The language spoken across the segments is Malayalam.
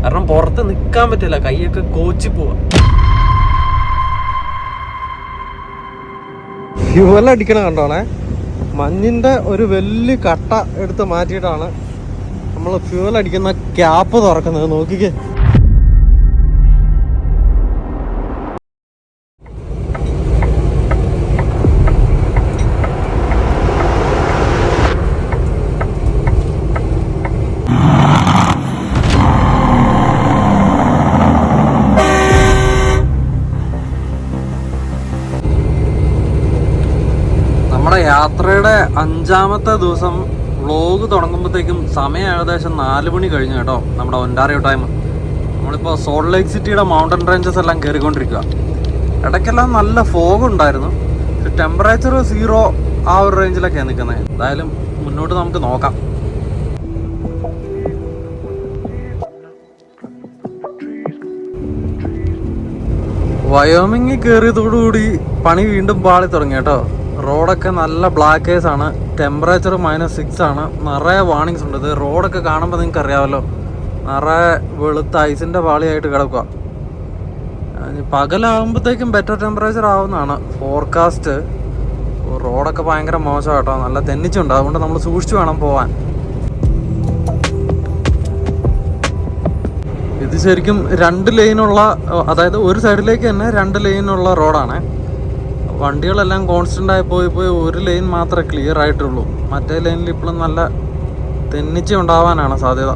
കാരണം പുറത്ത് നിൽക്കാൻ പറ്റില്ല, കൈയൊക്കെ കോച്ചി പോവാ. ഫ്യൂവൽ അടിക്കണ കണ്ടോണേ, മഞ്ഞിന്റെ ഒരു വലിയ കട്ട എടുത്ത് മാറ്റിയിട്ടാണ് നമ്മൾ ഫ്യൂവൽ അടിക്കുന്ന ക്യാപ്പ് തുറക്കുന്നത്. നോക്കിക്കേ. നമ്മുടെ യാത്രയുടെ 5ാമത്തെ ദിവസം വ്ളോഗ് തുടങ്ങുമ്പോഴത്തേക്കും സമയം ഏകദേശം 4 മണി കഴിഞ്ഞു കേട്ടോ. നമ്മുടെ ഒൻറ്റാറിയോ ടൈം. നമ്മളിപ്പോൾ സോൾട്ട് ലേക്ക് സിറ്റിയുടെ മൗണ്ടൻ റേഞ്ചസ് എല്ലാം കയറിക്കൊണ്ടിരിക്കുക. ഇടയ്ക്കെല്ലാം നല്ല ഫോഗ് ഉണ്ടായിരുന്നു. ടെമ്പറേച്ചർ 0 ആ ഒരു റേഞ്ചിലൊക്കെയാണ് നിൽക്കുന്നത്. എന്തായാലും മുന്നോട്ട് നമുക്ക് നോക്കാം. വയോമിങ്ങിൽ കയറിയതോടുകൂടി പണി വീണ്ടും പാളി തുടങ്ങി കേട്ടോ. റോഡൊക്കെ നല്ല ബ്ലാക്ക് ഐസ് ആണ്. ടെമ്പറേച്ചർ -6 ആണ്. നിറയെ വാർണിങ്സ് ഉണ്ട്. ഇത് റോഡൊക്കെ കാണുമ്പോൾ നിങ്ങൾക്ക് അറിയാമല്ലോ, നിറയെ വെളുത്ത ഐസിൻ്റെ പാളിയായിട്ട് കിടക്കുക. പകലാകുമ്പോഴത്തേക്കും ബെറ്റർ ടെമ്പറേച്ചർ ആവുന്നതാണ് ഫോർകാസ്റ്റ്. റോഡൊക്കെ ഭയങ്കര മോശം കേട്ടോ, നല്ല തെന്നിച്ചുണ്ട്. അതുകൊണ്ട് നമ്മൾ സൂക്ഷിച്ചു വേണം പോവാൻ. ഇത് ശരിക്കും 2 ലൈനുള്ള, അതായത് ഒരു സൈഡിലേക്ക് തന്നെ 2 ലൈനുള്ള റോഡാണ്. വണ്ടികളെല്ലാം കോൺസ്റ്റൻ്റ് ആയി പോയി ഒരു ലൈൻ മാത്രമേ ക്ലിയർ ആയിട്ടുള്ളൂ. മറ്റേ ലൈനിൽ ഇപ്പോഴും നല്ല തെന്നിച്ച് ഉണ്ടാവാനാണ് സാധ്യത.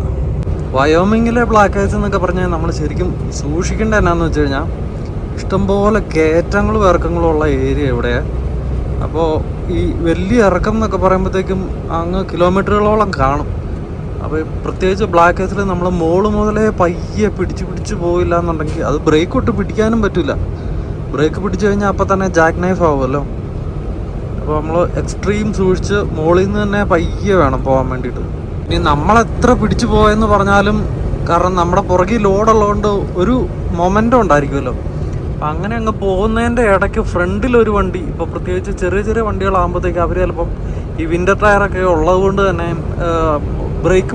വയോമിങ്ങിലെ ബ്ലാക്ക് ഐസ് എന്നൊക്കെ പറഞ്ഞാൽ നമ്മൾ ശരിക്കും സൂക്ഷിക്കേണ്ട എന്നാന്ന് വെച്ച് കഴിഞ്ഞാൽ, ഇഷ്ടംപോലെ കയറ്റങ്ങളും ഇറക്കങ്ങളും ഉള്ള ഏരിയ ഇവിടെ. അപ്പോൾ ഈ വലിയ ഇറക്കം എന്നൊക്കെ പറയുമ്പോഴത്തേക്കും അങ്ങ് കിലോമീറ്ററുകളോളം കാണും. അപ്പോൾ പ്രത്യേകിച്ച് ബ്ലാക്ക് ഐസിൽ നമ്മൾ മോള് മുതലേ പയ്യെ പിടിച്ച് പോയില്ല എന്നുണ്ടെങ്കിൽ അത് ബ്രേക്ക് ഇട്ട് പിടിക്കാനും പറ്റില്ല. ബ്രേക്ക് പിടിച്ചു കഴിഞ്ഞാൽ അപ്പം തന്നെ ജാക്ക് നൈഫ് ആവുമല്ലോ. അപ്പോൾ നമ്മൾ എക്സ്ട്രീം സൂക്ഷിച്ച് മുകളിൽ നിന്ന് തന്നെ പയ്യെ വേണം പോകാൻ വേണ്ടിയിട്ട്. ഇനി നമ്മളെത്ര പിടിച്ചു പോയെന്ന് പറഞ്ഞാലും, കാരണം നമ്മുടെ പുറകിൽ ലോഡുള്ളതുകൊണ്ട് ഒരു മൊമെൻ്റം ഉണ്ടായിരിക്കുമല്ലോ. അപ്പം അങ്ങനെ അങ്ങ് പോകുന്നതിൻ്റെ ഇടയ്ക്ക് ഫ്രണ്ടിലൊരു വണ്ടി, ഇപ്പോൾ പ്രത്യേകിച്ച് ചെറിയ വണ്ടികളാകുമ്പോഴത്തേക്ക് അവർ ചിലപ്പം ഈ വിൻ്റർ ടയറൊക്കെ ഉള്ളത് കൊണ്ട് തന്നെ ബ്രേക്ക്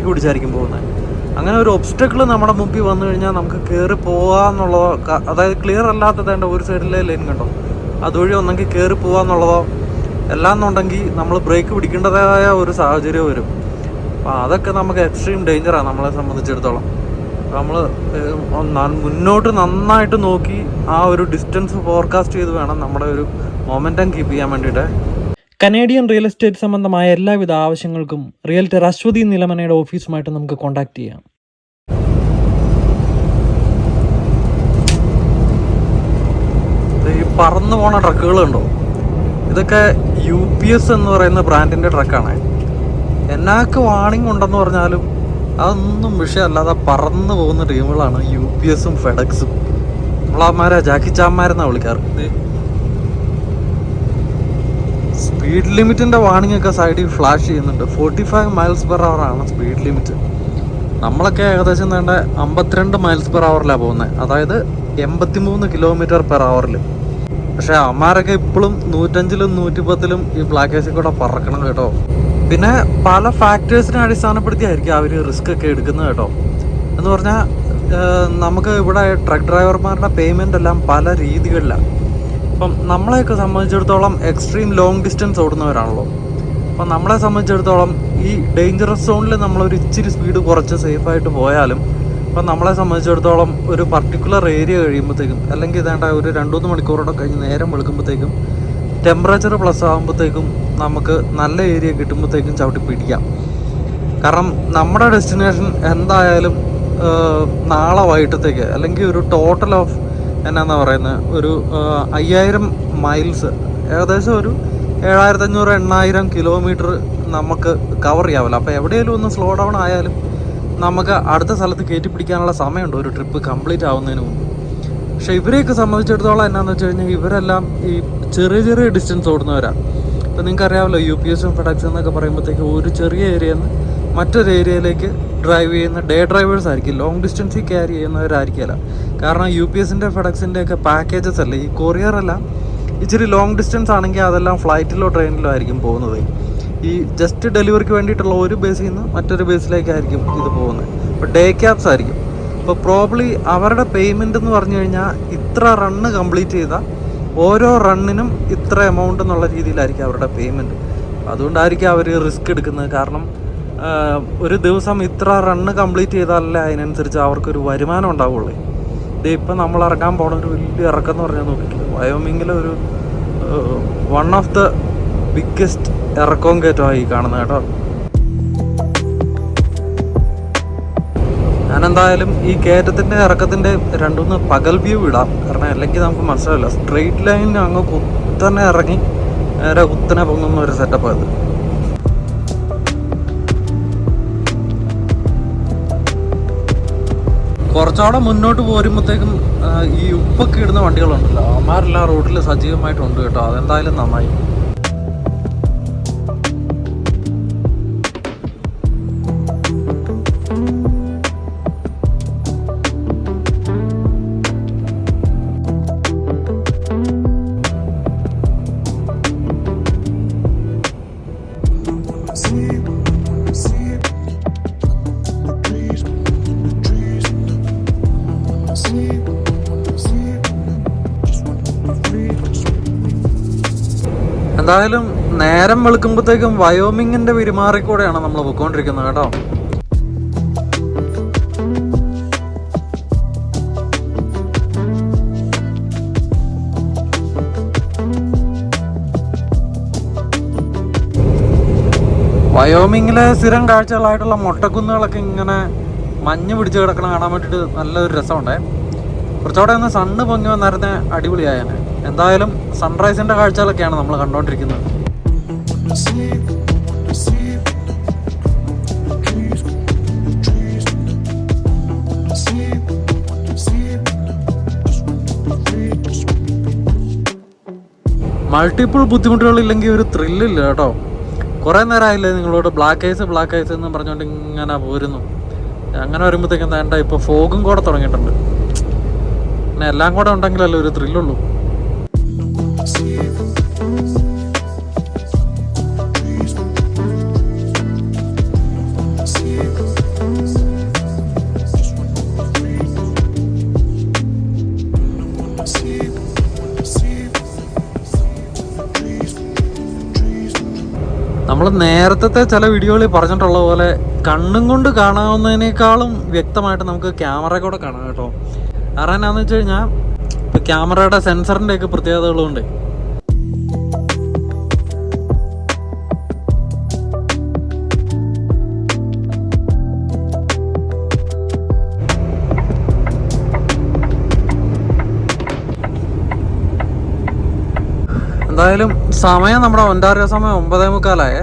പിടിച്ചായിരിക്കും പോകുന്നത്. അങ്ങനെ ഒരു ഒബ്സ്റ്റക്കിൾ നമ്മുടെ മുമ്പിൽ വന്നു കഴിഞ്ഞാൽ നമുക്ക് കയറി പോകാമെന്നുള്ളതോ, അതായത് ക്ലിയർ അല്ലാത്തതേണ്ട ഒരു സൈഡിലെ ലൈൻ കണ്ടോ, അതുവഴി ഒന്നെങ്കിൽ കയറി പോകാമെന്നുള്ളതോ, അല്ലാന്നുണ്ടെങ്കിൽ നമ്മൾ ബ്രേക്ക് പിടിക്കേണ്ടതായ ഒരു സാഹചര്യം വരും. അപ്പോൾ അതൊക്കെ നമുക്ക് എക്സ്ട്രീം ഡേഞ്ചറാണ് നമ്മളെ സംബന്ധിച്ചിടത്തോളം. നമ്മൾ മുന്നോട്ട് നന്നായിട്ട് നോക്കി ആ ഒരു ഡിസ്റ്റൻസ് ഫോർകാസ്റ്റ് ചെയ്ത് വേണം നമ്മുടെ ഒരു മൊമെൻറ്റം കീപ്പ് ചെയ്യാൻ വേണ്ടിയിട്ട്. കനേഡിയൻ റിയൽ എസ്റ്റേറ്റ് സംബന്ധമായ എല്ലാവിധ ആവശ്യങ്ങൾക്കും റിയൽറ്റർ അശ്വതി നിലമനയുടെ ഓഫീസുമായിട്ട് നമുക്ക് കോൺടാക്ട് ചെയ്യാം. ഈ പറന്നു പോണ ട്രക്കുകളുണ്ടോ, ഇതൊക്കെ UPS എന്ന് പറയുന്ന ബ്രാൻഡിൻ്റെ ട്രക്കാണ്. എന്നാക്ക് വാണിംഗ് ഉണ്ടെന്ന് പറഞ്ഞാലും അതൊന്നും വിഷയമല്ലാതെ പറന്നു പോകുന്ന ടീമുകളാണ് UPSഉം ഫെഡക്സും. നമ്മളമാരെ ജാക്കി ചാന്മാരെന്നാണ് വിളിക്കാറ്. സ്പീഡ് ലിമിറ്റിൻ്റെ വാണിംഗ് ഒക്കെ സൈഡിൽ ഫ്ലാഷ് ചെയ്യുന്നുണ്ട്. 45 miles/hour ആണ് സ്പീഡ് ലിമിറ്റ്. നമ്മളൊക്കെ ഏകദേശം വേണ്ട 52 miles/hour പോകുന്നത്, അതായത് 83 km/h. പക്ഷേ അമ്മാരൊക്കെ ഇപ്പോഴും 105-ലും 110-ലും ഈ ബ്ലാക്ക് ഐസിൽ കൂടെ പറക്കണം കേട്ടോ. പിന്നെ പല ഫാക്ടേഴ്സിനെ അടിസ്ഥാനപ്പെടുത്തിയായിരിക്കും അവർ റിസ്ക് ഒക്കെ എടുക്കുന്നത് കേട്ടോ. എന്ന് പറഞ്ഞാൽ നമുക്ക് ഇവിടെ ട്രക്ക് ഡ്രൈവർമാരുടെ പേയ്മെൻ്റ് എല്ലാം പല രീതികളിലാണ്. അപ്പം നമ്മളെയൊക്കെ സംബന്ധിച്ചിടത്തോളം എക്സ്ട്രീം ലോങ് ഡിസ്റ്റൻസ് ഓടുന്നവരാണല്ലോ. അപ്പം നമ്മളെ സംബന്ധിച്ചിടത്തോളം ഈ ഡേഞ്ചറസ് സോണിൽ നമ്മളൊരു ഇച്ചിരി സ്പീഡ് കുറച്ച് സേഫായിട്ട് പോയാലും, അപ്പം നമ്മളെ സംബന്ധിച്ചിടത്തോളം ഒരു പർട്ടിക്കുലർ ഏരിയ കഴിയുമ്പോഴത്തേക്കും, അല്ലെങ്കിൽ ഇതേണ്ട ഒരു 2-3 മണിക്കൂറോടെ കഴിഞ്ഞ് നേരം വെളുക്കുമ്പോഴത്തേക്കും ടെമ്പറേച്ചർ പ്ലസ് ആകുമ്പോഴത്തേക്കും നമുക്ക് നല്ല ഏരിയ കിട്ടുമ്പോഴത്തേക്കും ചവിട്ടി പിടിക്കാം. കാരണം നമ്മുടെ ഡെസ്റ്റിനേഷൻ എന്തായാലും നാളെ വൈകിട്ടത്തേക്ക്, അല്ലെങ്കിൽ ഒരു ടോട്ടൽ ഓഫ് എന്നാ പറയുന്നത്, ഒരു 5000 മൈൽസ്, ഏകദേശം ഒരു 7500-8000 കിലോമീറ്റർ നമുക്ക് കവർ ചെയ്യാമല്ലോ. അപ്പോൾ എവിടെയെങ്കിലും ഒന്ന് സ്ലോ ഡൗൺ ആയാലും നമുക്ക് അടുത്ത സ്ഥലത്ത് കയറ്റി പിടിക്കാനുള്ള സമയമുണ്ട് ഒരു ട്രിപ്പ് കംപ്ലീറ്റ് ആവുന്നതിന് മുമ്പ്. പക്ഷേ ഇവരെയൊക്കെ സംബന്ധിച്ചിടത്തോളം എന്നാന്ന് വെച്ച് കഴിഞ്ഞാൽ ഇവരെല്ലാം ഈ ചെറിയ ഡിസ്റ്റൻസ് ഓടുന്നവരാണ്. ഇപ്പോൾ നിങ്ങൾക്ക് അറിയാമല്ലോ, UPSഉം ഫെഡക്സും എന്നൊക്കെ പറയുമ്പോഴത്തേക്ക് ഒരു ചെറിയ ഏരിയയിൽ നിന്ന് മറ്റൊരു ഏരിയയിലേക്ക് ഡ്രൈവ് ചെയ്യുന്ന ഡേ ഡ്രൈവേഴ്സ് ആയിരിക്കും. ലോങ് ഡിസ്റ്റൻസിൽ ക്യാരി ചെയ്യുന്നവരായിരിക്കില്ല. കാരണം UPSൻ്റെ ഫെഡക്സിൻ്റെ ഒക്കെ പാക്കേജസ് അല്ലേ, ഈ കൊറിയറെല്ലാം ഇച്ചിരി ലോങ് ഡിസ്റ്റൻസ് ആണെങ്കിൽ അതെല്ലാം ഫ്ലൈറ്റിലോ ട്രെയിനിലോ ആയിരിക്കും പോകുന്നത്. ഈ ജസ്റ്റ് ഡെലിവറിക്ക് വേണ്ടിയിട്ടുള്ള ഒരു ബേസിൽ നിന്ന് മറ്റൊരു ബേസിലേക്കായിരിക്കും ഇത് പോകുന്നത്. ഇപ്പോൾ ഡേ ക്യാബ്സ് ആയിരിക്കും. അപ്പോൾ പ്രോബ്ലി അവരുടെ പേയ്മെൻ്റ് എന്ന് പറഞ്ഞു കഴിഞ്ഞാൽ ഇത്ര റണ്ണ് കംപ്ലീറ്റ് ചെയ്താൽ ഓരോ റണ്ണിനും ഇത്ര എമൗണ്ട് എന്നുള്ള രീതിയിലായിരിക്കും അവരുടെ പേയ്മെൻറ്റ്. അതുകൊണ്ടായിരിക്കും അവർ റിസ്ക് എടുക്കുന്നത്. കാരണം ഒരു ദിവസം ഇത്ര റണ്ണ് കംപ്ലീറ്റ് ചെയ്താലല്ലേ അതിനനുസരിച്ച് അവർക്കൊരു വരുമാനം ഉണ്ടാവുള്ളൂ. ഇത് ഇപ്പം നമ്മൾ ഇറങ്ങാൻ പോണ ഒരു വലിയ ഇറക്കം എന്ന് പറഞ്ഞാൽ നോക്കിയിട്ടില്ല, വയോമിങ്ങിലെ ഒരു വൺ ഓഫ് ദ ബിഗ്ഗസ്റ്റ് ഇറക്കവും കയറ്റമായി കാണുന്നത് കേട്ടോ. ഞാനെന്തായാലും ഈ കയറ്റത്തിൻ്റെ ഇറക്കത്തിൻ്റെ രണ്ടൂന്ന് പകൽ വ്യൂ ഇടാം. കാരണം അല്ലെങ്കിൽ നമുക്ക് മനസ്സിലാവില്ല. സ്ട്രെയിറ്റ് ലൈനിൽ അങ്ങ് കുത്തനെ ഇറങ്ങി നേരെ കുത്തനെ പൊങ്ങുന്ന ഒരു സെറ്റപ്പ് അത്. കുറച്ചുകൂടെ മുന്നോട്ട് പോരുമ്പോഴത്തേക്കും ഈ ഉപ്പൊക്കെ ഇടുന്ന വണ്ടികളുണ്ടല്ലോ, അവന്മാരെല്ലാം റോഡിൽ സജീവമായിട്ടുണ്ട് കേട്ടോ. അതെന്തായാലും നന്നായി. എന്തായാലും നേരം വെളുക്കുമ്പോഴത്തേക്കും വയോമിങ്ങിന്റെ പെരുമാറിക്കൂടെയാണ് നമ്മൾ പോയിക്കൊണ്ടിരിക്കുന്നത് കേട്ടോ. വയോമിങ്ങിലെ സ്ഥിരം കാഴ്ചകളായിട്ടുള്ള മൊട്ടക്കുന്നുകളൊക്കെ ഇങ്ങനെ മഞ്ഞ് പിടിച്ച് കിടക്കണ കാണാൻ വേണ്ടിയിട്ട് നല്ലൊരു രസമുണ്ടേ. കുറച്ചുകൂടെ ഒന്ന് സണ്ണ് പൊങ്ങി വന്നിരുന്ന അടിപൊളിയായാണ്. എന്തായാലും സൺറൈസിന്റെ കാഴ്ചകളൊക്കെയാണ് നമ്മൾ കണ്ടുകൊണ്ടിരിക്കുന്നത്. മൾട്ടിപ്പിൾ ബുദ്ധിമുട്ടുകളില്ലെങ്കിൽ ഒരു ത്രില്ലില്ല കേട്ടോ. കുറേ നേരമായില്ലേ നിങ്ങളോട് ബ്ലാക്ക് ഐസ് എന്ന് പറഞ്ഞുകൊണ്ട് ഇങ്ങനെ പോരുന്നു. അങ്ങനെ വരുമ്പോഴത്തേക്കും വേണ്ട ഇപ്പോൾ ഫോഗും കൂടെ തുടങ്ങിയിട്ടുണ്ട്. പിന്നെ എല്ലാം കൂടെ ഉണ്ടെങ്കിലല്ലേ ഒരു ത്രില്ലുള്ളൂ. നമ്മൾ നേരത്തെ ചില വീഡിയോകളിൽ പറഞ്ഞിട്ടുള്ള പോലെ കണ്ണും കൊണ്ട് കാണാവുന്നതിനേക്കാളും വ്യക്തമായിട്ട് നമുക്ക് ക്യാമറ കൂടെ കാണാം കേട്ടോ. കാരണം എന്നാന്ന് വെച്ച് കഴിഞ്ഞാൽ ഇപ്പോൾ ക്യാമറയുടെ സെൻസറിൻ്റെ ഒക്കെ പ്രത്യേകതകളുണ്ട്. എന്തായാലും സമയം നമ്മുടെ ഒൻറ്റാറിയോ സമയം 9:45.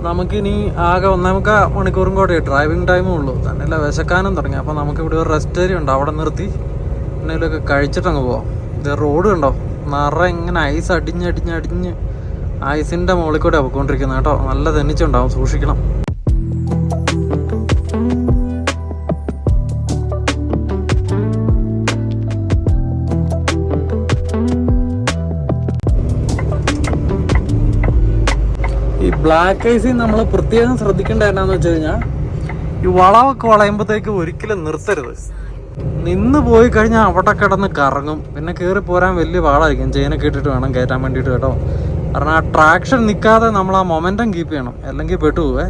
നമുക്കിനി ആകെ 1.25 മണിക്കൂറും കൂടെ ഡ്രൈവിംഗ് ടൈമും ഉള്ളൂ. തന്നെയല്ല വിശക്കാനും തുടങ്ങി. അപ്പോൾ നമുക്കിവിടെ ഒരു റെസ്റ്റ് ഏരിയ ഉണ്ട്, അവിടെ നിർത്തി എന്തെങ്കിലുമൊക്കെ കഴിച്ചിട്ടങ്ങ് പോവാം. ഇത് റോഡ് കണ്ടോ, നിറയെ ഇങ്ങനെ ഐസ് അടിഞ്ഞ് ഐസിൻ്റെ മുകളിൽ കൂടെ പോയിക്കൊണ്ടിരിക്കുന്നത് കേട്ടോ. നല്ല തെന്നിച്ചുണ്ടാവും, സൂക്ഷിക്കണം. ഈ ബ്ലാക്ക് ഐസിൽ നമ്മൾ പ്രത്യേകം ശ്രദ്ധിക്കേണ്ട എന്നാന്ന് വെച്ച് കഴിഞ്ഞാൽ ഈ വളവൊക്കെ വളയുമ്പോഴത്തേക്ക് ഒരിക്കലും നിർത്തരുത്. നിന്ന് പോയി കഴിഞ്ഞാൽ അവിടെ കിടന്ന് കറങ്ങും. പിന്നെ കയറി പോരാൻ വലിയ പാടായിരിക്കും. ചെയിനൊക്കെ ഇട്ടിട്ട് വേണം കയറ്റാൻ വേണ്ടിയിട്ട് കേട്ടോ. കാരണം ആ ട്രാക്ഷൻ നിൽക്കാതെ നമ്മൾ ആ മൊമെൻറ്റം കീപ്പ് ചെയ്യണം, അല്ലെങ്കിൽ പെട്ടുപോവേ.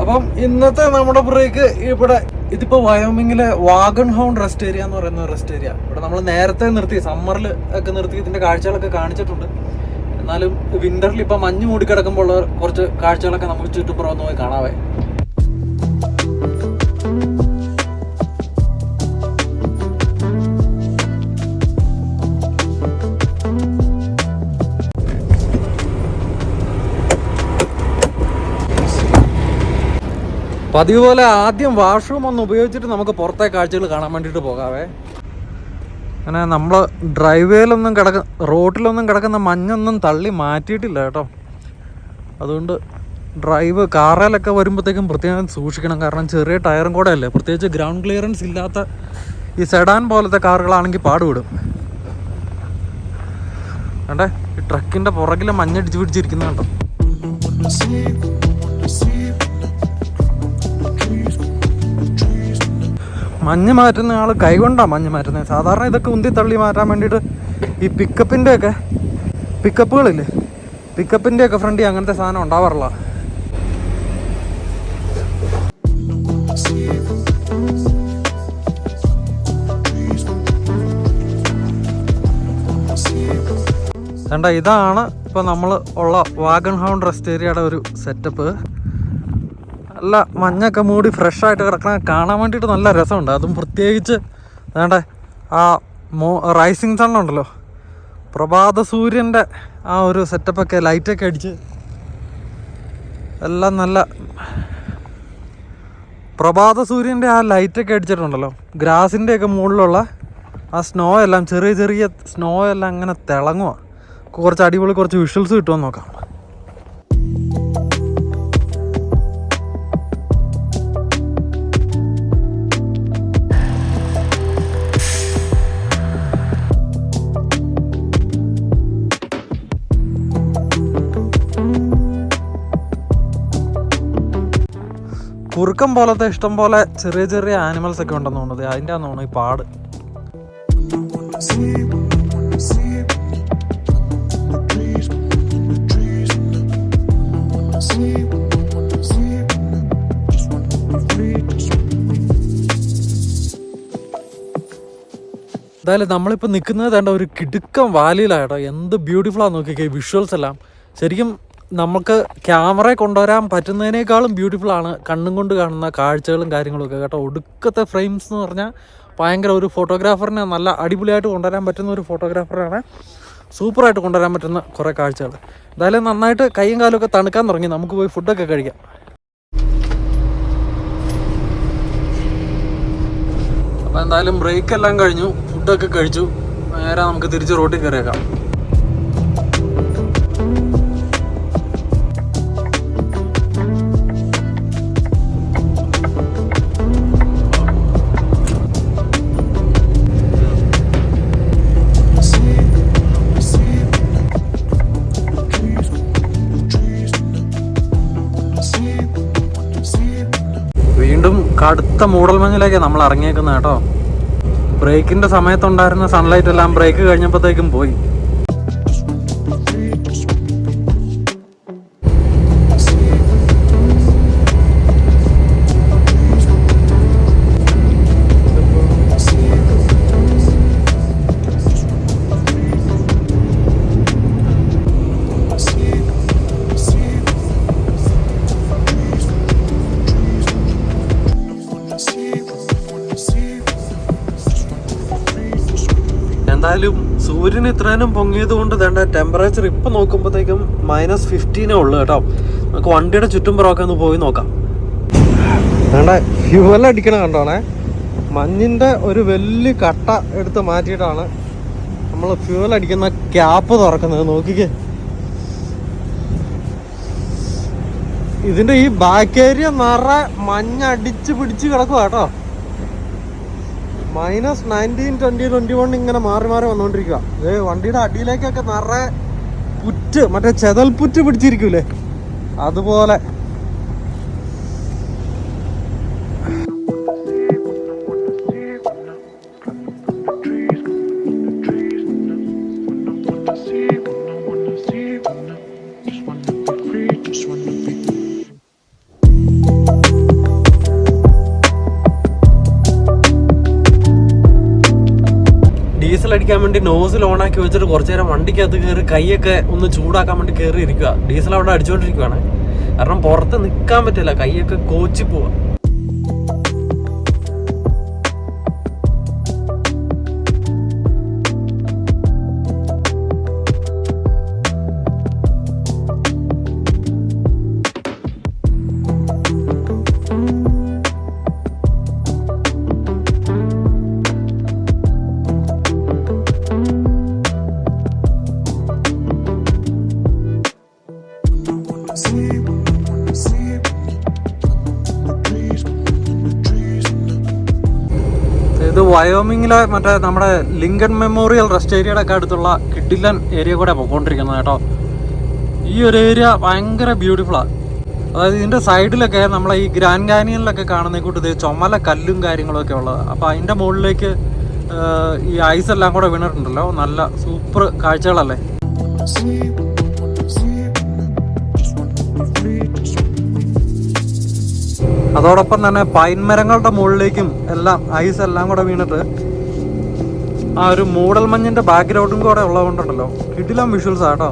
അപ്പം ഇന്നത്തെ നമ്മുടെ ബ്രേക്ക് ഇതിപ്പോ വയോമിങ്ങിലെ വാഗൺ ഹൗണ്ട് റെസ്റ്റ് ഏരിയ എന്ന് പറയുന്ന റെസ്റ്റ് ഏരിയ. ഇവിടെ നമ്മൾ നേരത്തെ നിർത്തി, സമ്മറിൽ ഒക്കെ നിർത്തി ഇതിന്റെ കാഴ്ചകളൊക്കെ കാണിച്ചിട്ടുണ്ട്. എന്നാലും വിന്ററിൽ ഇപ്പൊ മഞ്ഞ് മൂടിക്കിടക്കുമ്പോൾ കുറച്ച് കാഴ്ചകളൊക്കെ നമുക്ക് ചുറ്റുപുറം ഒന്ന് പോയി കാണാവേ. പതിവ് പോലെ ആദ്യം വാഷ്റൂം ഒന്ന് ഉപയോഗിച്ചിട്ട് നമുക്ക് പുറത്തെ കാഴ്ചകൾ കാണാൻ വേണ്ടിയിട്ട് പോകാവേ. അങ്ങനെ നമ്മൾ റോട്ടിലൊന്നും കിടക്കുന്ന മഞ്ഞൊന്നും തള്ളി മാറ്റിയിട്ടില്ല കേട്ടോ. അതുകൊണ്ട് ഡ്രൈവ് കാറിലൊക്കെ വരുമ്പോഴത്തേക്കും പ്രത്യേകം സൂക്ഷിക്കണം. കാരണം ചെറിയ ടയറും കൂടെ അല്ലേ, പ്രത്യേകിച്ച് ഗ്രൗണ്ട് ക്ലിയറൻസ് ഇല്ലാത്ത ഈ സെഡാൻ പോലത്തെ കാറുകളാണെങ്കിൽ പാടുവിടും. കണ്ടേ ഈ ട്രക്കിൻ്റെ പുറകിൽ മഞ്ഞടിച്ച് പിടിച്ചിരിക്കുന്നുണ്ടോ. മഞ്ഞ് മാറ്റുന്ന ആൾ കൈകൊണ്ടാണ് മഞ്ഞ് മാറ്റുന്നത്. സാധാരണ ഇതൊക്കെ ഉന്തി തള്ളി മാറ്റാൻ വേണ്ടിയിട്ട് ഈ പിക്കപ്പുകളില്ലേ, പിക്കപ്പിൻ്റെയൊക്കെ ഫ്രണ്ടിൽ അങ്ങനത്തെ സാധനം ഉണ്ടാവാറില്ല. കണ്ട ഇതാണ് ഇപ്പോൾ നമ്മൾ ഉള്ള വാഗൺ ഹൗണ്ട് റെസ്റ്റ് ഏരിയയുടെ ഒരു സെറ്റപ്പ്. നല്ല മഞ്ഞൊക്കെ മൂടി ഫ്രഷായിട്ട് കിടക്കണ കാണാൻ വേണ്ടിയിട്ട് നല്ല രസമുണ്ട്. അതും പ്രത്യേകിച്ച് വേണ്ട ആ റൈസിങ് സൺ ഉണ്ടല്ലോ, പ്രഭാത സൂര്യൻ്റെ ആ ഒരു സെറ്റപ്പൊക്കെ ലൈറ്റൊക്കെ അടിച്ച് എല്ലാം നല്ല പ്രഭാത സൂര്യൻ്റെ ആ ലൈറ്റൊക്കെ അടിച്ചിട്ടുണ്ടല്ലോ. ഗ്രാസിൻ്റെയൊക്കെ മുകളിലുള്ള ആ സ്നോ എല്ലാം ചെറിയ ചെറിയ സ്നോ എല്ലാം അങ്ങനെ തിളങ്ങുക. കുറച്ച് അടിപൊളി കുറച്ച് വിഷ്വൽസ് കിട്ടുമെന്ന് നോക്കാം. കുറുക്കം പോലത്തെ ഇഷ്ടം പോലെ ചെറിയ ചെറിയ ആനിമൽസ് ഒക്കെ ഉണ്ടെന്ന് തോന്നുന്നത്. അതിൻ്റെ ആണെന്ന് തോന്നുന്നു ഈ പാട്. എന്തായാലും നമ്മളിപ്പോൾ നിൽക്കുന്നത് വേണ്ട ഒരു കിടുക്കം വാലിയിലായിട്ടോ. എന്ത് ബ്യൂട്ടിഫുള്ളാണ് നോക്കിക്കേ വിഷ്വൽസ് എല്ലാം. ശരിക്കും നമുക്ക് ക്യാമറയെ കൊണ്ടുവരാൻ പറ്റുന്നതിനേക്കാളും ബ്യൂട്ടിഫുള്ളാണ് കണ്ണും കൊണ്ട് കാണുന്ന കാഴ്ചകളും കാര്യങ്ങളൊക്കെ കേട്ടോ. ഒടുക്കത്തെ ഫ്രെയിംസ് എന്ന് പറഞ്ഞാൽ ഭയങ്കര ഒരു ഫോട്ടോഗ്രാഫറിനെ നല്ല അടിപൊളിയായിട്ട് കൊണ്ടുവരാൻ പറ്റുന്ന ഒരു ഫോട്ടോഗ്രാഫറാണ്. സൂപ്പറായിട്ട് കൊണ്ടുവരാൻ പറ്റുന്ന കുറേ കാഴ്ചകൾ. എന്തായാലും നന്നായിട്ട് കൈയും കാലുമൊക്കെ തണുക്കാൻ തുടങ്ങി. നമുക്ക് പോയി ഫുഡൊക്കെ കഴിക്കാം. അപ്പോൾ എന്തായാലും ബ്രേക്ക് എല്ലാം കഴിഞ്ഞു, ഫുഡൊക്കെ കഴിച്ചു. നേരെ നമുക്ക് തിരിച്ച് റോട്ടിൽ കയറിയേക്കാം. വീണ്ടും കടുത്ത മൂടൽമഞ്ഞിലേക്ക് നമ്മൾ ഇറങ്ങിയേക്കുന്നത് കേട്ടോ. ബ്രേക്കിൻ്റെ സമയത്തുണ്ടായിരുന്ന സൺലൈറ്റ് എല്ലാം ബ്രേക്ക് കഴിഞ്ഞപ്പോഴത്തേക്കും പോയി. എന്തായാലും സൂര്യൻ ഇത്രയും പൊങ്ങിയത് കൊണ്ട് വേണ്ട ടെമ്പറേച്ചർ ഇപ്പം നോക്കുമ്പോഴത്തേക്കും -15 ഉള്ളു കേട്ടോ. നമുക്ക് വണ്ടിയുടെ ചുറ്റുംപുറമൊക്കെ ഒന്ന് പോയി നോക്കാം. വേണ്ട ഫ്യൂവൽ അടിക്കണ കണ്ടോണേ. മഞ്ഞിൻ്റെ ഒരു വലിയ കട്ട എടുത്ത് മാറ്റിയിട്ടാണ് നമ്മൾ ഫ്യൂവൽ അടിക്കുന്ന ക്യാപ്പ് തുറക്കുന്നത്. നോക്കിക്കേ, ഇതിൻ്റെ ഈ ബാക്ക് ഏരിയ നിറയെ മഞ്ഞടിച്ച് പിടിച്ച് കിടക്കുക കേട്ടോ. -19, 20, 21 ഇങ്ങനെ മാറി മാറി വന്നുകൊണ്ടിരിക്കുക. വണ്ടിയുടെ അടിയിലേക്കൊക്കെ നിറയെ പുറ്റ്, മറ്റേ ചെതൽപുറ്റ് പിടിച്ചിരിക്കൂലേ, അതുപോലെ. ഡീസൽ അടിക്കാൻ വേണ്ടി നോസിൽ ഓണാക്കി വെച്ചിട്ട് കുറച്ചു നേരം വണ്ടിക്കകത്ത് കയറി കൈയൊക്കെ ഒന്ന് ചൂടാക്കാൻ വേണ്ടി കയറി ഇരിക്കുക. ഡീസൽ അവിടെ അടിച്ചുകൊണ്ടിരിക്കുകയാണ്. കാരണം പുറത്ത് നിൽക്കാൻ പറ്റില്ല, കൈയൊക്കെ കോച്ചി പോവാ. ഇത് വയോമിങ്ങിലെ മറ്റേ നമ്മുടെ ലിങ്കൺ മെമ്മോറിയൽ റെസ്റ്റ് ഏരിയയുടെ ഒക്കെ അടുത്തുള്ള കിഡിലൻ ഏരിയ കൂടെ പോയിക്കൊണ്ടിരിക്കുന്നത് കേട്ടോ. ഈ ഒരു ഏരിയ ഭയങ്കര ബ്യൂട്ടിഫുള്ളാണ്. അതായത് ഇതിൻ്റെ സൈഡിലൊക്കെ നമ്മളെ ഈ ഗ്രാൻഡ് കാനിയനിലൊക്കെ കാണുന്ന കൂട്ട് ഇത് ചുമല കല്ലും കാര്യങ്ങളൊക്കെ ഉള്ളത്. അപ്പോൾ അതിൻ്റെ മുകളിലേക്ക് ഈ ഐസ് എല്ലാം കൂടെ വീണിട്ടുണ്ടല്ലോ. നല്ല സൂപ്പർ കാഴ്ചകളല്ലേ. അതോടൊപ്പം തന്നെ പൈൻ മരങ്ങളുടെ മുകളിലേക്കും എല്ലാം ഐസ് എല്ലാം കൂടെ വീണിട്ട് ആ ഒരു മൂടൽമഞ്ഞിന്റെ ബാക്ക്ഗ്രൗണ്ടും കൂടെ ഉള്ളതുകൊണ്ടുണ്ടല്ലോ കിടിലം വിഷ്വൽസ് ആട്ടോ.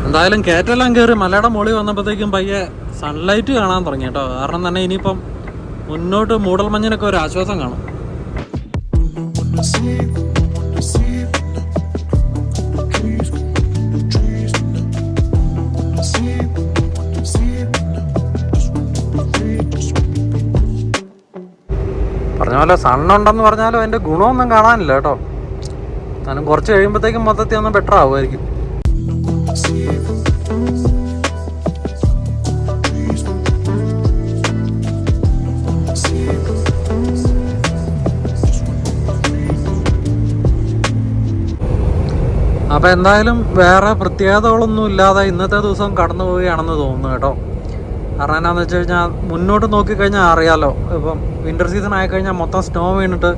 എന്തായാലും കയറ്റെല്ലാം കയറി മലയുടെ മുകളിൽ വന്നപ്പോഴത്തേക്കും പയ്യെ സൺലൈറ്റ് കാണാൻ തുടങ്ങി കേട്ടോ. കാരണം തന്നെ ഇനിയിപ്പം മുന്നോട്ട് മൂടൽമഞ്ഞിനൊക്കെ ഒരു ആശ്വാസം കാണും. പറഞ്ഞ പോലെ സണ്ണുണ്ടെന്ന് പറഞ്ഞാലും അതിൻ്റെ ഗുണമൊന്നും കാണാനില്ല കേട്ടോ. എന്നാലും കുറച്ച് കഴിയുമ്പോഴത്തേക്കും മൊത്തത്തിൽ ഒന്ന് ബെറ്റർ ആവുമായിരിക്കും. അപ്പോൾ എന്തായാലും വേറെ പ്രത്യേകതകളൊന്നും ഇല്ലാതെ ഇന്നത്തെ ദിവസം കടന്നു പോവുകയാണെന്ന് തോന്നുന്നു കേട്ടോ. കാരണം എന്താണെന്ന് വെച്ച് കഴിഞ്ഞാൽ മുന്നോട്ട് നോക്കിക്കഴിഞ്ഞാൽ അറിയാമല്ലോ, ഇപ്പം വിൻ്റർ സീസൺ ആയിക്കഴിഞ്ഞാൽ മൊത്തം സ്നോ വീണിട്ട്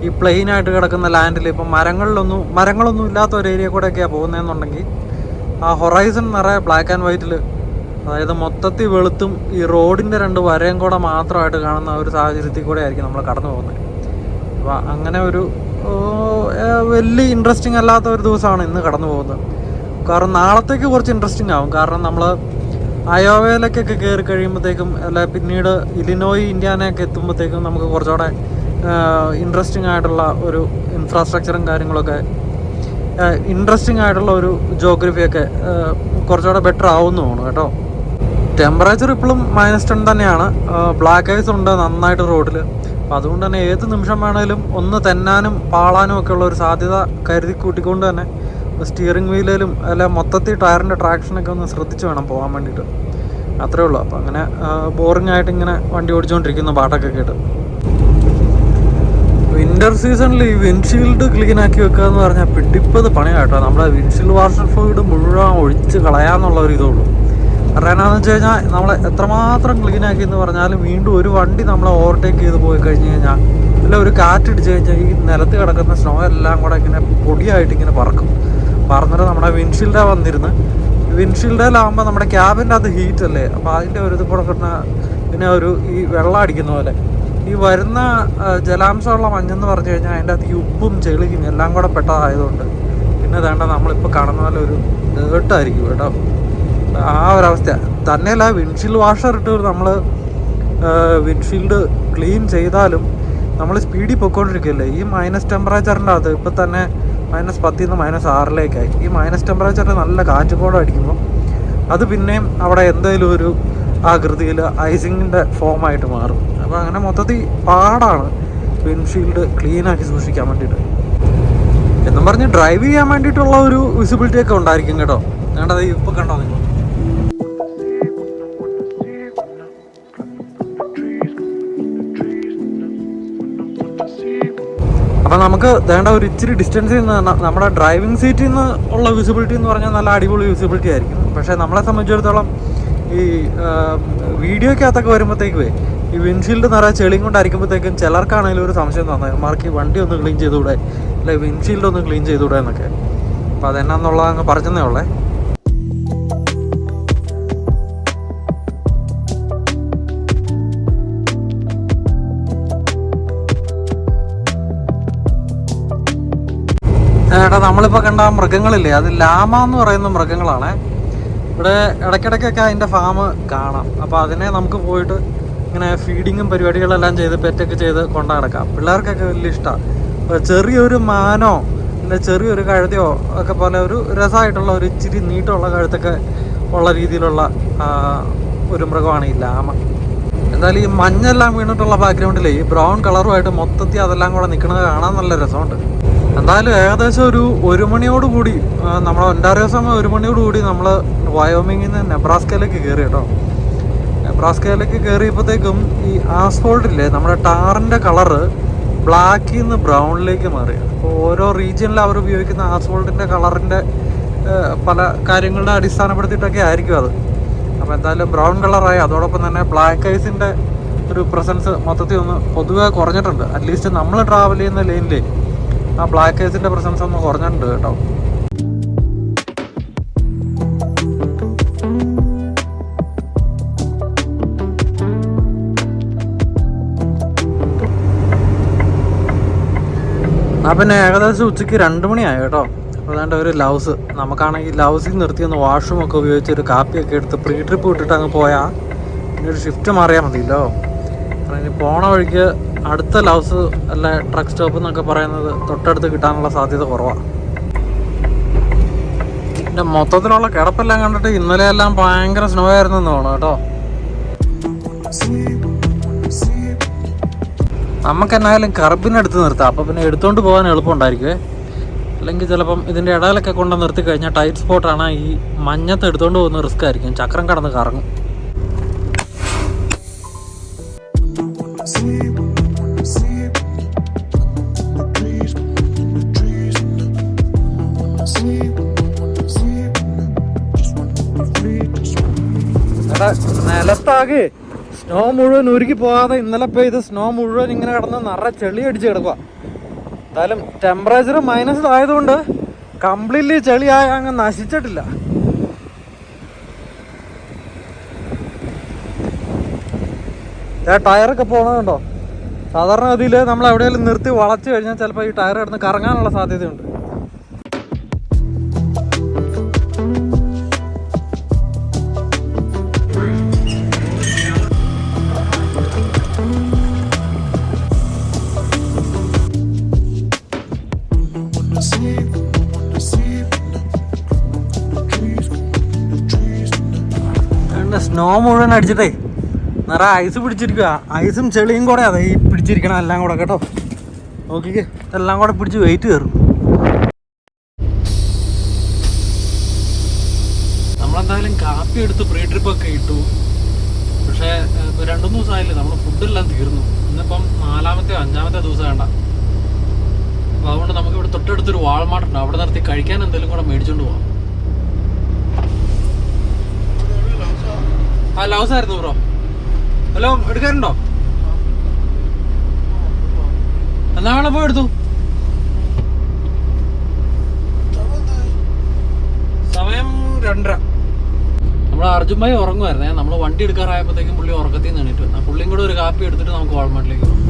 ഈ പ്ലെയിനായിട്ട് കിടക്കുന്ന ലാൻഡിൽ ഇപ്പം മരങ്ങളൊന്നും ഇല്ലാത്ത ഒരു ഏരിയ കൂടെയൊക്കെയാണ് പോകുന്നതെന്നുണ്ടെങ്കിൽ ആ ഹൊറൈസൺ നിറയെ ബ്ലാക്ക് ആൻഡ് വൈറ്റിൽ, അതായത് മൊത്തത്തിൽ വെളുത്തും ഈ റോഡിൻ്റെ 2 വരയും കൂടെ മാത്രമായിട്ട് കാണുന്ന ഒരു സാഹചര്യത്തിൽ കൂടെ ആയിരിക്കും നമ്മൾ കടന്നു പോകുന്നത്. അപ്പോൾ അങ്ങനെ ഒരു വലിയ ഇൻട്രസ്റ്റിംഗ് അല്ലാത്ത ഒരു ദിവസമാണ് ഇന്ന് കടന്നു പോകുന്നത്. കാരണം നാളത്തേക്ക് കുറച്ച് ഇൻട്രസ്റ്റിംഗ് ആവും. കാരണം നമ്മൾ അയോവയിലേക്കൊക്കെ കയറി കഴിയുമ്പോഴത്തേക്കും അല്ല പിന്നീട് ഇലിനോയി ഇന്ത്യാനയൊക്കെ എത്തുമ്പോഴത്തേക്കും നമുക്ക് കുറച്ചുകൂടെ ഇൻട്രസ്റ്റിംഗ് ആയിട്ടുള്ള ഒരു ഇൻഫ്രാസ്ട്രക്ചറും കാര്യങ്ങളൊക്കെ ഇൻട്രസ്റ്റിംഗ് ആയിട്ടുള്ള ഒരു ജോഗ്രഫിയൊക്കെ കുറച്ചുകൂടെ ബെറ്റർ ആവുമെന്ന് തോന്നുന്നു കേട്ടോ. ടെമ്പറേച്ചർ ഇപ്പോഴും -10 തന്നെയാണ്. ബ്ലാക്ക് ഐസ് ഉണ്ട് നന്നായിട്ട് റോഡിൽ. അപ്പം അതുകൊണ്ട് തന്നെ ഏത് നിമിഷം വേണേലും ഒന്ന് തെന്നാനും പാളാനും ഒക്കെ ഉള്ള ഒരു സാധ്യത കരുതി കൂട്ടിക്കൊണ്ട് തന്നെ സ്റ്റിയറിംഗ് വീലിലും അല്ല മൊത്തത്തിൽ ടയറിൻ്റെ ട്രാക്ഷനൊക്കെ ഒന്ന് ശ്രദ്ധിച്ച് വേണം പോകാൻ വേണ്ടിയിട്ട്. അത്രേ ഉള്ളൂ. അപ്പം അങ്ങനെ ബോറിംഗ് ആയിട്ട് ഇങ്ങനെ വണ്ടി ഓടിച്ചുകൊണ്ടിരിക്കുന്ന പാട്ടൊക്കെ കേട്ട്. വിൻ്റർ സീസണിൽ ഈ വിൻഷീൽഡ് ക്ലീൻ ആക്കി വെക്കുക എന്ന് പറഞ്ഞാൽ പിടിപ്പത് പണിയാട്ടോ. നമ്മുടെ വിൻഷീൽഡ് വാഷർ ഫ്ലൂയിഡ് മുഴുവൻ ഒഴിച്ച് കളയാന്നുള്ള ഒരു ഇതുള്ളൂ. കാരണം എന്നാന്ന് വെച്ച് കഴിഞ്ഞാൽ നമ്മൾ എത്രമാത്രം ക്ലീൻ ആക്കി എന്ന് പറഞ്ഞാലും വീണ്ടും ഒരു വണ്ടി നമ്മളെ ഓവർടേക്ക് ചെയ്ത് പോയി കഴിഞ്ഞ് കഴിഞ്ഞാൽ അല്ല ഒരു കാറ്റിടിച്ച് കഴിഞ്ഞാൽ ഈ നിലത്ത് കിടക്കുന്ന സ്നോ എല്ലാം കൂടെ ഇങ്ങനെ പൊടിയായിട്ട് ഇങ്ങനെ പറന്നിട്ട് നമ്മുടെ വിൻഷീൽഡാണ് വന്നിരുന്ന്. വിൻഷീൽഡിലാകുമ്പോൾ നമ്മുടെ ക്യാബിൻ്റെ അത് ഹീറ്റ് അല്ലേ, അപ്പോൾ അതിൻ്റെ ഒരു ഇത് കൂടെ പിന്നെ ഈ വെള്ളം അടിക്കുന്ന പോലെ ഈ വരുന്ന ജലാംശമുള്ള മഞ്ഞെന്ന് പറഞ്ഞു കഴിഞ്ഞാൽ അതിൻ്റെ അകത്ത് ഈ ഉപ്പും ചെളിയും എല്ലാം കൂടെ പെട്ടതായതുകൊണ്ട് പിന്നെ വേണ്ട നമ്മളിപ്പോൾ കാണുന്ന പോലെ ഒരു ഡേർട്ടായിരിക്കും കേട്ടോ. ആ ഒരവസ്ഥ തന്നെയല്ല. വിൻഷീൽഡ് വാഷർ ഇട്ട് നമ്മൾ വിൻഷീൽഡ് ക്ലീൻ ചെയ്താലും നമ്മൾ സ്പീഡിൽ പൊയ്ക്കൊണ്ടിരിക്കുകയല്ലേ. ഈ മൈനസ് ടെമ്പറേച്ചറിൻ്റെ അകത്ത് ഇപ്പം തന്നെ -10 നിന്ന് -6 ഈ മൈനസ് ടെമ്പറേച്ചറിൽ നല്ല കാറ്റുകോടം അടിക്കുമ്പോൾ അത് പിന്നെയും അവിടെ എന്തെങ്കിലും ഒരു ആകൃതിയിൽ ഐസിങ്ങിൻ്റെ ഫോമായിട്ട് മാറും. അപ്പോൾ അങ്ങനെ മൊത്തത്തിൽ പാടാണ് വിൻഷീൽഡ് ക്ലീനാക്കി സൂക്ഷിക്കാൻ വേണ്ടിയിട്ട്. എന്നും പറഞ്ഞ് ഡ്രൈവ് ചെയ്യാൻ വേണ്ടിയിട്ടുള്ള ഒരു വിസിബിലിറ്റി ഒക്കെ ഉണ്ടായിരിക്കും കേട്ടോ. വേണ്ടത് ഇപ്പോൾ കണ്ടോ നിങ്ങൾ. അപ്പം നമുക്ക് വേണ്ട ഒരു ഇച്ചിരി ഡിസ്റ്റൻസിൽ നിന്ന് നമ്മുടെ ഡ്രൈവിംഗ് സീറ്റിൽ നിന്ന് ഉള്ള വിസിബിലിറ്റി എന്ന് പറഞ്ഞാൽ നല്ല അടിപൊളി വിസിബിലിറ്റി ആയിരിക്കും. പക്ഷേ നമ്മളെ സംബന്ധിച്ചിടത്തോളം ഈ വീഡിയോക്കകത്തൊക്കെ വരുമ്പോഴത്തേക്കുവേ ഈ വിൻഷീൽഡ് നിറയെ ചെളിയും കൊണ്ടായിരിക്കുമ്പോഴത്തേക്കും ചിലർക്കാണെങ്കിലും ഒരു സംശയം തോന്നാം, മാർക്ക് ഈ വണ്ടി ഒന്ന് ക്ലീൻ ചെയ്തുകൂടെ, അല്ലെ വിൻഷീൽഡ് ഒന്ന് ക്ലീൻ ചെയ്തുകൂടെ എന്നൊക്കെ. അപ്പം അതെന്നാന്നുള്ളത് അങ്ങ് പറഞ്ഞതേ ഉള്ളേ. ഏട്ടാ നമ്മളിപ്പോൾ കണ്ട മൃഗങ്ങളില്ലേ, അത് ലാമ എന്ന് പറയുന്ന മൃഗങ്ങളാണ്. ഇവിടെ ഇടയ്ക്കിടയ്ക്കൊക്കെ അതിൻ്റെ ഫാം കാണാം. അപ്പോൾ അതിനെ നമുക്ക് പോയിട്ട് ഇങ്ങനെ ഫീഡിങ്ങും പരിപാടികളെല്ലാം ചെയ്ത് പെറ്റൊക്കെ ചെയ്ത് കൊണ്ടു നടക്കാം. പിള്ളേർക്കൊക്കെ വലിയ ഇഷ്ടമാണ്. ചെറിയൊരു മാനോ അല്ലെ ചെറിയൊരു കഴുതയോ ഒക്കെ പോലെ ഒരു രസമായിട്ടുള്ള ഒരു ഇച്ചിരി നീട്ടമുള്ള കഴുത്തൊക്കെ ഉള്ള രീതിയിലുള്ള ഒരു മൃഗമാണ് ഈ ലാമ. എന്തായാലും ഈ മഞ്ഞെല്ലാം വീണിട്ടുള്ള ബാക്ക്ഗ്രൗണ്ടിൽ ഈ ബ്രൗൺ കളറുമായിട്ട് മൊത്തത്തിൽ അതെല്ലാം കൂടെ നിൽക്കുന്നത് കാണാൻ നല്ല രസമുണ്ട്. എന്തായാലും ഏകദേശം ഒരു 1 മണിയോടുകൂടി നമ്മുടെ ഒൻറ്റാറിയോ സമയം 1 മണിയോടുകൂടി നമ്മൾ വയോമിങ്ങിൽ നിന്ന് നെബ്രാസ്കയിലേക്ക് കയറി കേട്ടോ. നെബ്രാസ്കയിലേക്ക് കയറിയപ്പോഴത്തേക്കും ഈ ആസ്ഫോൾട്ടില്ലേ, നമ്മുടെ ടാറിൻ്റെ കളറ് ബ്ലാക്കിൽ നിന്ന് ബ്രൗണിലേക്ക് മാറി. അപ്പോൾ ഓരോ റീജിയനിൽ അവർ ഉപയോഗിക്കുന്ന ആസ്ഫോൾട്ടിൻ്റെ കളറിൻ്റെ പല കാര്യങ്ങളുടെ അടിസ്ഥാനപ്പെടുത്തിയിട്ടൊക്കെ ആയിരിക്കും അത്. അപ്പോൾ എന്തായാലും ബ്രൗൺ കളറായി. അതോടൊപ്പം തന്നെ ബ്ലാക്ക് ഐസിൻ്റെ ഒരു പ്രസൻസ് മൊത്തത്തിൽ ഒന്ന് പൊതുവെ കുറഞ്ഞിട്ടുണ്ട്. അറ്റ്ലീസ്റ്റ് നമ്മൾ ട്രാവൽ ചെയ്യുന്ന ലൈനിൽ ആ ബ്ലാക്ക് ഐസിൻ്റെ പ്രസൻസ് ഒന്ന് കുറഞ്ഞിട്ടുണ്ട് കേട്ടോ. പിന്നെ ഏകദേശം ഉച്ചയ്ക്ക് 2 മണിയായി കേട്ടോ. അപ്പോൾ അതാണ്ട് ഒരു ലൗസ്, നമുക്കാണെങ്കിൽ ലൗസിൽ നിർത്തി ഒന്ന് വാഷ്റൂമൊക്കെ ഉപയോഗിച്ച് ഒരു കാപ്പിയൊക്കെ എടുത്ത് പ്രീ ട്രിപ്പ് വിട്ടിട്ട് അങ്ങ് പോയാൽ ഇനി ഒരു ഷിഫ്റ്റ് മാറിയാൽ മതിയല്ലോ. ഇനി പോണ വഴിക്ക് അടുത്ത ലൗസ് അല്ല ട്രക്ക് സ്റ്റോപ്പ് എന്നൊക്കെ പറയുന്നത് തൊട്ടടുത്ത് കിട്ടാനുള്ള സാധ്യത കുറവാണ്. പിന്നെ മൊത്തത്തിലുള്ള കിടപ്പെല്ലാം കണ്ടിട്ട് ഇന്നലെയെല്ലാം ഭയങ്കര സ്നോ ആയിരുന്നു എന്ന് തോന്നുന്നു കേട്ടോ. നമുക്ക് എന്നായാലും കർബിനെടുത്ത് നിർത്താം, അപ്പോൾ പിന്നെ എടുത്തുകൊണ്ട് പോകാൻ എളുപ്പമുണ്ടായിരിക്കുമേ. അല്ലെങ്കിൽ ചിലപ്പം ഇതിൻ്റെ ഇടയിലൊക്കെ കൊണ്ട് നിർത്തി കഴിഞ്ഞാൽ ടൈറ്റ് സ്പോട്ടാണ്, ഈ മഞ്ഞത്ത് എടുത്തുകൊണ്ട് പോകുന്ന റിസ്ക് ആയിരിക്കും, ചക്രം കടന്ന് കറങ്ങും. നിലത്താകെ സ്നോ മുഴുവൻ ഉരുക്കി പോകാതെ ഇന്നലെ പെയ്ത് സ്നോ മുഴുവൻ ഇങ്ങനെ കിടന്ന് നിറയെ ചെളി അടിച്ച് കിടക്കുക. എന്തായാലും ടെമ്പറേച്ചർ മൈനസ് ആയതുകൊണ്ട് കംപ്ലീറ്റ്ലി ചെളിയായ അങ്ങ് നശിച്ചിട്ടില്ല. ടയറൊക്കെ പോകണതുണ്ടോ? സാധാരണ ഗതിയിൽ നമ്മൾ എവിടെയെങ്കിലും നിർത്തി വളച്ച് കഴിഞ്ഞാൽ ചിലപ്പോൾ ഈ ടയർ കിടന്ന് കറങ്ങാനുള്ള സാധ്യതയുണ്ട്. സ്നോ മുഴുവൻ അടിച്ചിട്ടേ നിറയെ ഐസ് പിടിച്ചിരിക്കുക. ഐസും ചെളിയും കൂടെ അതെ ഈ പിടിച്ചിരിക്കണം എല്ലാം കൂടെ കേട്ടോ. നോക്കിക്കേ, എല്ലാം കൂടെ പിടിച്ച് വെയിറ്റ് കയറും. നമ്മളെന്തായാലും കാപ്പി എടുത്ത് പ്രീ ട്രിപ്പൊക്കെ ഇട്ടു. പക്ഷേ 2-3 ദിവസമായില്ലേ നമ്മൾ ഫുഡെല്ലാം തീർന്നു. ഇന്നിപ്പം 4-മത്തെ 5-മത്തെ ദിവസം വേണ്ട. അപ്പോൾ അതുകൊണ്ട് നമുക്കിവിടെ തൊട്ടടുത്തൊരു വാൾമാർട്ട് ഉണ്ട്, അവിടെ നിർത്തി കഴിക്കാൻ എന്തെങ്കിലും കൂടെ മേടിച്ചുകൊണ്ട് പോവാം. ആ ലൗസ് ആയിരുന്നു ബ്രോ. ഹലോ, എടുക്കാറുണ്ടോ? എന്നാ വേണം പോയി എടുത്തു. സമയം 2:30. നമ്മൾ അർജുൻ ഭായി ഉറങ്ങുമായിരുന്നേ. നമ്മൾ വണ്ടി എടുക്കാറായപ്പോഴത്തേക്കും പുള്ളി ഉറക്കത്തിൽ നിന്ന് എണീറ്റ്. പുള്ളിയും കൂടെ ഒരു കാപ്പി എടുത്തിട്ട് നമുക്ക് വാൾമാർട്ടിലേക്ക് പോകാം.